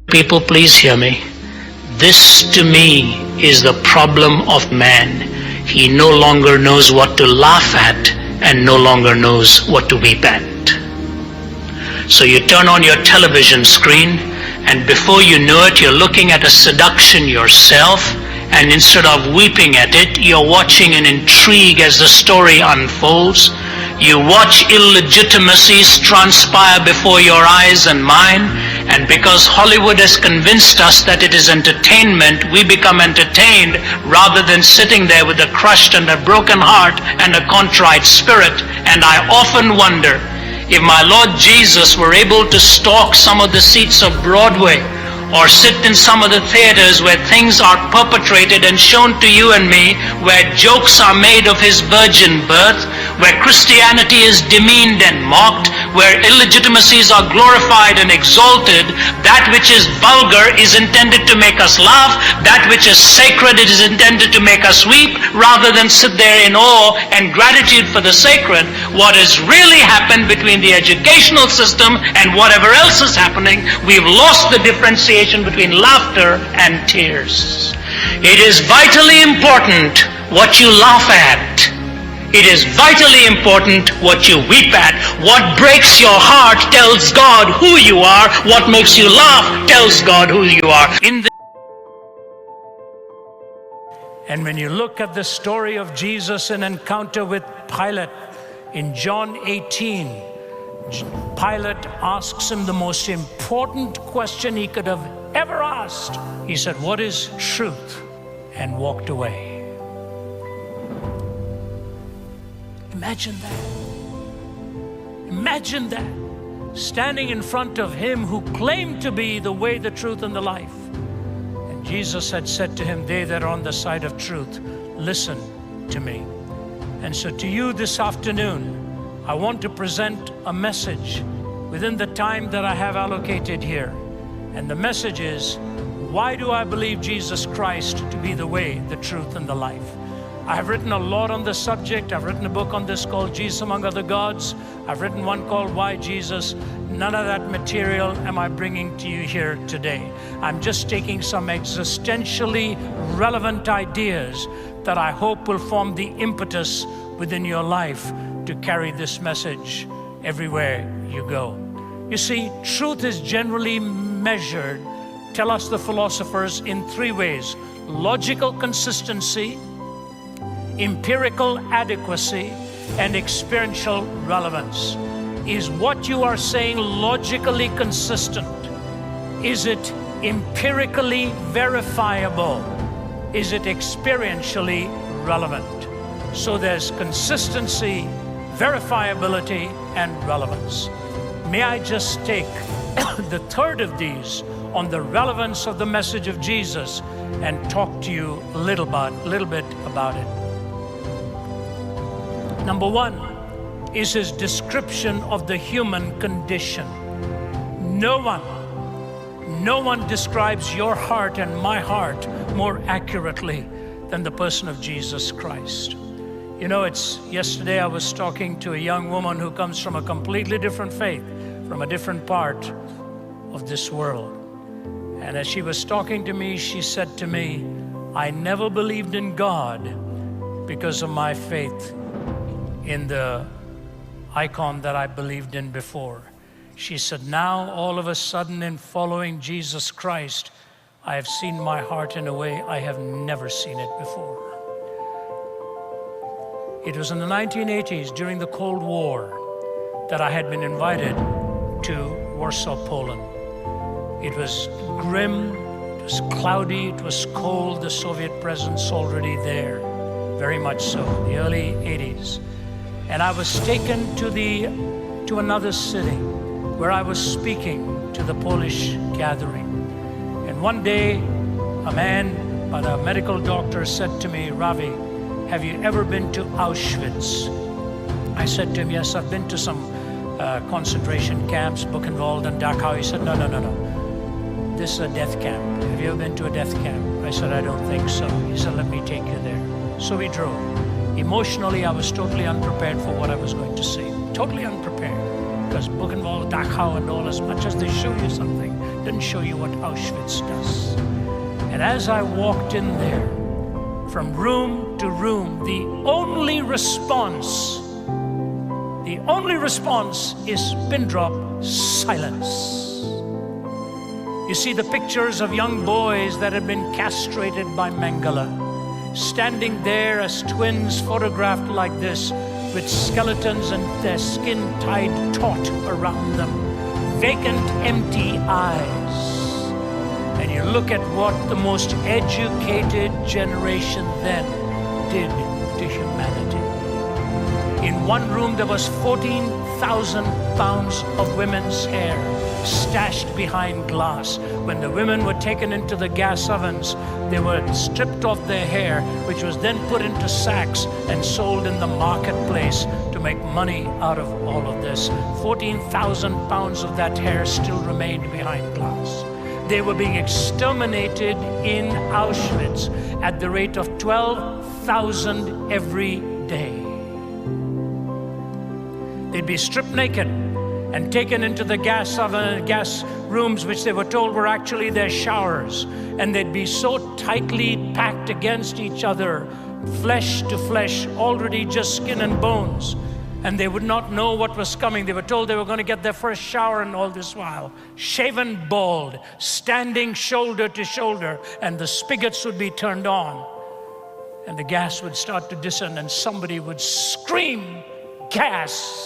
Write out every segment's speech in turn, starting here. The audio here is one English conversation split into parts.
People, please hear me. This to me is the problem of man. He no longer knows what to laugh at and no longer knows what to weep at. So you turn on your television screen and before you know it, you're looking at a seduction yourself, and instead of weeping at it, you're watching an intrigue as the story unfolds. You watch illegitimacies transpire before your eyes and mine, and because Hollywood has convinced us that it is entertainment, we become entertained rather than sitting there with a crushed and a broken heart and a contrite spirit. And I often wonder, if my Lord Jesus were able to stalk some of the seats of Broadway or sit in some of the theaters where things are perpetrated and shown to you and me, where jokes are made of his virgin birth, where Christianity is demeaned and mocked, where illegitimacies are glorified and exalted, that which is vulgar is intended to make us laugh, that which is sacred is intended to make us weep, rather than sit there in awe and gratitude for the sacred. What has really happened between the educational system and whatever else is happening, we've lost the differentiation between laughter and tears. It is vitally important what you laugh at. It is vitally important what you weep at. What breaks your heart tells God who you are. What makes you laugh tells God who you are. And when you look at the story of Jesus' encounter with Pilate in John 18, Pilate asks him the most important question he could have ever asked. He said, "What is truth?" and walked away. Imagine that. Imagine that. Standing in front of him who claimed to be the way, the truth, and the life. And Jesus had said to him, "They that are on the side of truth, listen to me." And so to you this afternoon, I want to present a message within the time that I have allocated here. And the message is, why do I believe Jesus Christ to be the way, the truth, and the life? I have written a lot on this subject. I've written a book on this called Jesus Among Other Gods. I've written one called Why Jesus. None of that material am I bringing to you here today. I'm just taking some existentially relevant ideas that I hope will form the impetus within your life to carry this message everywhere you go. You see, truth is generally measured, tell us the philosophers, in three ways: logical consistency, empirical adequacy, and experiential relevance. Is what you are saying logically consistent? Is it empirically verifiable? Is it experientially relevant? So there's consistency, verifiability, and relevance. May I just take the third of these on the relevance of the message of Jesus and talk to you a little bit about it. Number one is his description of the human condition. No one describes your heart and my heart more accurately than the person of Jesus Christ. You know, yesterday I was talking to a young woman who comes from a completely different faith, from a different part of this world. And as she was talking to me, she said to me, "I never believed in God because of my faith in the icon that I believed in before." She said, "Now all of a sudden in following Jesus Christ, I have seen my heart in a way I have never seen it before." It was in the 1980s, during the Cold War, that I had been invited to Warsaw, Poland. It was grim, it was cloudy, it was cold, the Soviet presence already there, very much so, the early 80s. And I was taken to another city where I was speaking to the Polish gathering. And one day, a man, but a medical doctor, said to me, "Ravi, have you ever been to Auschwitz?" I said to him, "Yes, I've been to some concentration camps, Buchenwald and Dachau." He said, No. This is a death camp. Have you ever been to a death camp? I said, "I don't think so." He said, "Let me take you there." So we drove. Emotionally, I was totally unprepared for what I was going to say. Totally unprepared. Because Buchenwald, Dachau, and all, as much as they show you something, doesn't show you what Auschwitz does. And as I walked in there, from room to room, the only response is pin drop silence. You see the pictures of young boys that had been castrated by Mengele, standing there as twins photographed like this, with skeletons and their skin tied taut around them, vacant, empty eyes. And you look at what the most educated generation then did to humanity. In one room there was 14,000 pounds of women's hair stashed behind glass. When the women were taken into the gas ovens, they were stripped of their hair, which was then put into sacks and sold in the marketplace to make money out of all of this. 14,000 pounds of that hair still remained behind glass. They were being exterminated in Auschwitz at the rate of 12,000 every day. They'd be stripped naked and taken into the gas rooms, which they were told were actually their showers. And they'd be so tightly packed against each other, flesh to flesh, already just skin and bones. And they would not know what was coming. They were told they were going to get their first shower, and all this while, shaven bald, standing shoulder to shoulder, and the spigots would be turned on. And the gas would start to descend, and somebody would scream, "Gas!"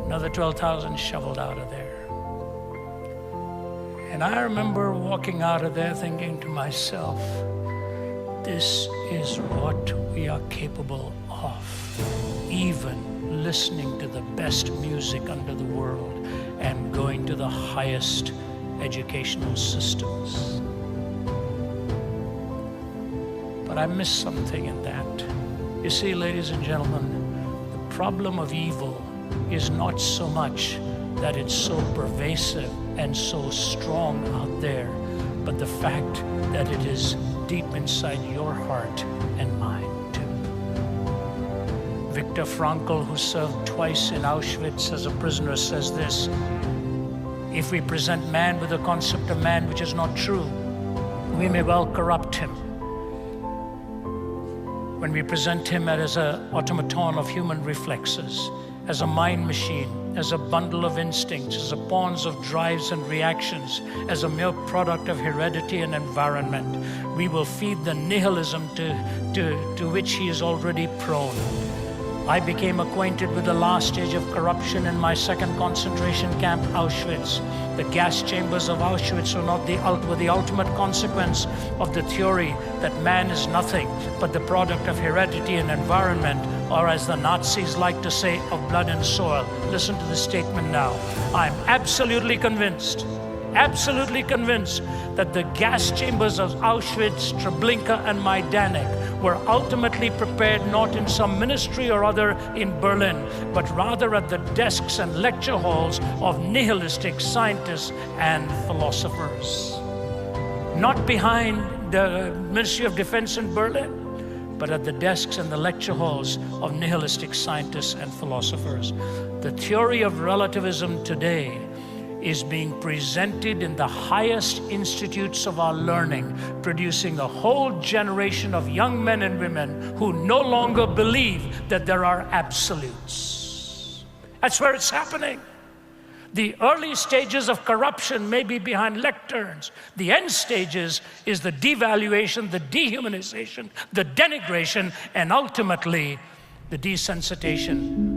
Another 12,000 shoveled out of there. And I remember walking out of there thinking to myself, this is what we are capable of, even listening to the best music under the world and going to the highest educational systems. But I missed something in that. You see, ladies and gentlemen, the problem of evil is not so much that it's so pervasive and so strong out there, but the fact that it is deep inside your heart and mine too. Viktor Frankl, who served twice in Auschwitz as a prisoner, says this: if we present man with a concept of man which is not true, we may well corrupt him. When we present him as an automaton of human reflexes, as a mind machine, as a bundle of instincts, as a pawns of drives and reactions, as a mere product of heredity and environment, we will feed the nihilism to which he is already prone. I became acquainted with the last stage of corruption in my second concentration camp, Auschwitz. The gas chambers of Auschwitz were the ultimate consequence of the theory that man is nothing but the product of heredity and environment, or as the Nazis like to say, of blood and soil. Listen to the statement now. I'm absolutely convinced that the gas chambers of Auschwitz, Treblinka, and Majdanek were ultimately prepared not in some ministry or other in Berlin, but rather at the desks and lecture halls of nihilistic scientists and philosophers. Not behind the Ministry of Defense in Berlin, but at the desks and the lecture halls of nihilistic scientists and philosophers. The theory of relativism today is being presented in the highest institutes of our learning, producing a whole generation of young men and women who no longer believe that there are absolutes. That's where it's happening. The early stages of corruption may be behind lecterns. The end stages is the devaluation, the dehumanization, the denigration, and ultimately the desensitization